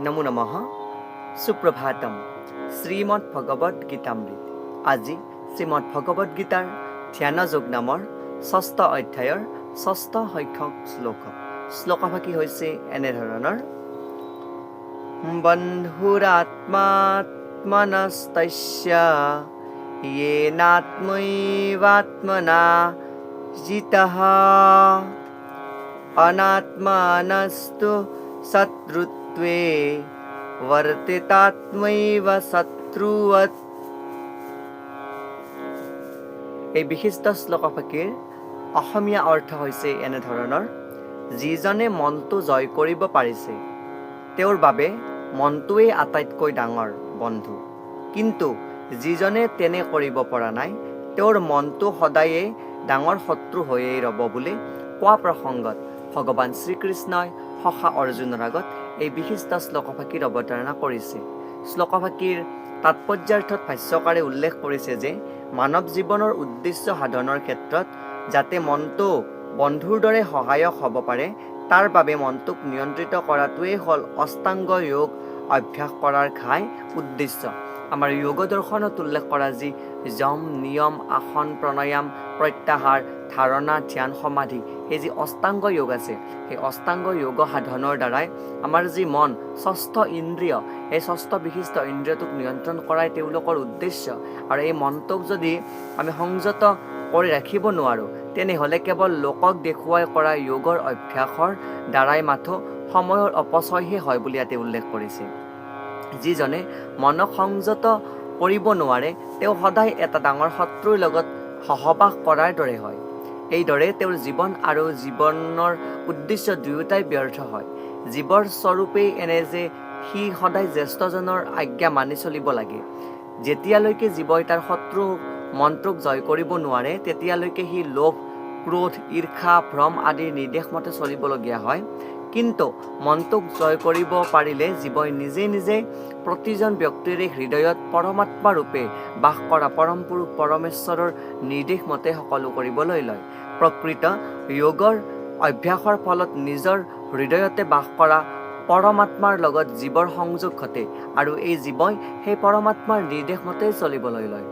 নমো নমঃ সুপ্ৰভাতম শ্ৰীমদ ভগবত গীতামৃত। আজি শ্ৰীমদ ভগবত গীতাৰ ধ্যান যোগ নামৰ ৬ষ্ঠ অধ্যায়ৰ ৬ষ্ঠ সংখ্যক শ্লোকভাগী হৈছে এনেধৰণৰ: বন্ধুৰাত্মাত্মনস্তস্য য়েনাত্মৈবাত্মনা জিতঃ অনাত্মানস্তু শত্ৰুত্বে বৰ্তিতাত্মৈব শত্ৰুৱৎ। এই বিশিষ্ট শ্লোকভাগীৰ অসমীয়া অৰ্থ হৈছে এনেধৰণৰ: যিজনে মনটো জয় কৰিব পাৰিছে তেওঁৰ বাবে মনটোৱেই আটাইতকৈ ডাঙৰ বন্ধু, কিন্তু যিজনে তেনে কৰিব পৰা নাই তেওঁৰ মনটো সদায়ে ডাঙৰ শত্ৰু হৈয়ে ৰ'ব বুলি কোৱা প্ৰসংগত ভগৱান শ্ৰীকৃষ্ণই সখা অৰ্জুনৰ আগত এই বিশিষ্ট শ্লোকভাগীৰ অৱতাৰণা কৰিছে। শ্লোকভাগীৰ তাৎপৰ্যাৰ্থত ভাষ্যকাৰে উল্লেখ কৰিছে যে মানৱ জীৱনৰ উদ্দেশ্য সাধনৰ ক্ষেত্ৰত যাতে মনটো বন্ধুৰ দৰে সহায়ক হ'ব পাৰে তাৰ বাবে মনটোক নিয়ন্ত্ৰিত কৰাটোৱেই হ'ল অষ্টাংগ যোগ অভ্যাস কৰাৰ ঘাই উদ্দেশ্য। আমাৰ যোগ দৰ্শনত উল্লেখ কৰা যি যম, নিয়ম, আসন, প্ৰণায়াম, প্ৰত্যাহাৰ, ধাৰণা, ধ্যান, সমাধি, এই যি অষ্টাংগ যোগ আছে সেই অষ্টাংগ যোগ সাধনৰ দ্বাৰাই আমাৰ যি মন ষষ্ঠ ইন্দ্ৰিয়, এই ষষ্ঠ বিশিষ্ট ইন্দ্ৰিয়টোক নিয়ন্ত্ৰণ কৰাই তেওঁলোকৰ উদ্দেশ্য। আৰু এই মনটোক যদি আমি সংযত কৰি ৰাখিব নোৱাৰোঁ তেনেহ'লে কেৱল লোকক দেখুৱাই কৰা যোগৰ অভ্যাসৰ দ্বাৰাই মাথো সময়ৰ অপচয়হে হয় বুলি ইয়াতে উল্লেখ কৰিছে। যিজনে মনক সংযত কৰিব নোৱাৰে তেওঁ সদায় এটা ডাঙৰ শত্ৰুৰ লগত সহবাস কৰাৰ দৰে হয়। এইদৰে তেওঁৰ জীৱন আৰু জীৱনৰ উদ্দেশ্য দুয়োটাই ব্যৰ্থ হয়। জীৱৰ স্বৰূপেই এনে যে সি সদায় জ্যেষ্ঠজনৰ আজ্ঞা মানি চলিব লাগে। যেতিয়ালৈকে জীৱই তাৰ শত্ৰু মনটোক জয় কৰিব নোৱাৰে তেতিয়ালৈকে সি লোভ, ক্ৰোধ, ঈৰ্ষা, ভ্ৰম আদিৰ নিৰ্দেশ মতে চলিবলগীয়া হয়। কিন্তু মনটোক জয় কৰিব পাৰিলে জীৱই নিজে নিজে প্ৰতিজন ব্যক্তিৰে হৃদয়ত পৰমাত্মা ৰূপে বাস কৰা পৰম পুৰুষ পৰমেশ্বৰৰ নিৰ্দেশ মতে সকলো কৰিবলৈ লয়। প্ৰকৃত যোগৰ অভ্যাসৰ ফলত নিজৰ হৃদয়তে বাস কৰা পৰমাত্মাৰ লগত জীৱৰ সংযোগ ঘটে আৰু এই জীৱই সেই পৰমাত্মাৰ নিৰ্দেশ মতেই চলিবলৈ লয়।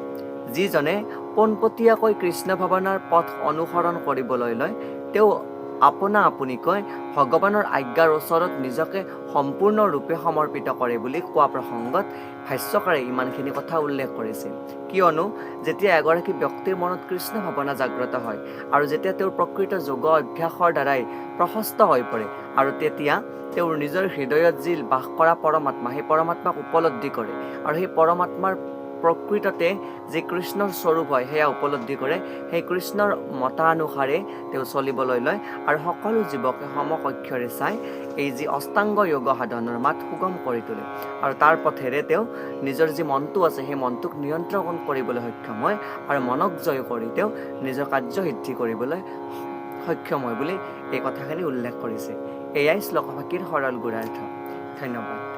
যিজনে পোনপটীয়াকৈ কৃষ্ণ ভাৱনাৰ পথ অনুসৰণ কৰিবলৈ লয় তেওঁ আপোনা আপুনিকৈ ভগৱানৰ আজ্ঞাৰ ওচৰত নিজকে সম্পূৰ্ণৰূপে সমৰ্পিত কৰে বুলি কোৱা প্ৰসংগত ভাষ্যকাৰে ইমানখিনি কথা উল্লেখ কৰিছে। কিয়নো যেতিয়া এগৰাকী ব্যক্তিৰ মনত কৃষ্ণ ভাৱনা জাগ্ৰত হয় আৰু যেতিয়া তেওঁৰ প্ৰকৃত যোগ অভ্যাসৰ দ্বাৰাই প্ৰশস্ত হৈ পৰে আৰু তেতিয়া তেওঁৰ নিজৰ হৃদয়ত যি বাস কৰা পৰমাত্মা সেই পৰমাত্মাক উপলব্ধি কৰে আৰু সেই পৰমাত্মাৰ প্ৰকৃততে যি কৃষ্ণৰ স্বৰূপ হয় সেয়া উপলব্ধি কৰে, সেই কৃষ্ণৰ মতানুসাৰে তেওঁ চলিবলৈ লয় আৰু সকলো জীৱকে সমকক্ষৰে চাই এই যি অষ্টাংগ যোগ সাধনৰ মাত সুগম কৰি তোলে আৰু তাৰ পথেৰে তেওঁ নিজৰ যি মনটো আছে সেই মনটোক নিয়ন্ত্ৰণ কৰিবলৈ সক্ষম হয় আৰু মনক জয় কৰি তেওঁ নিজৰ কাৰ্যসিদ্ধি কৰিবলৈ সক্ষম হয় বুলি এই কথাখিনি উল্লেখ কৰিছে। এয়াই শ্লোকভাগীৰ সৰল গুঢ়াৰ্থ। ধন্যবাদ।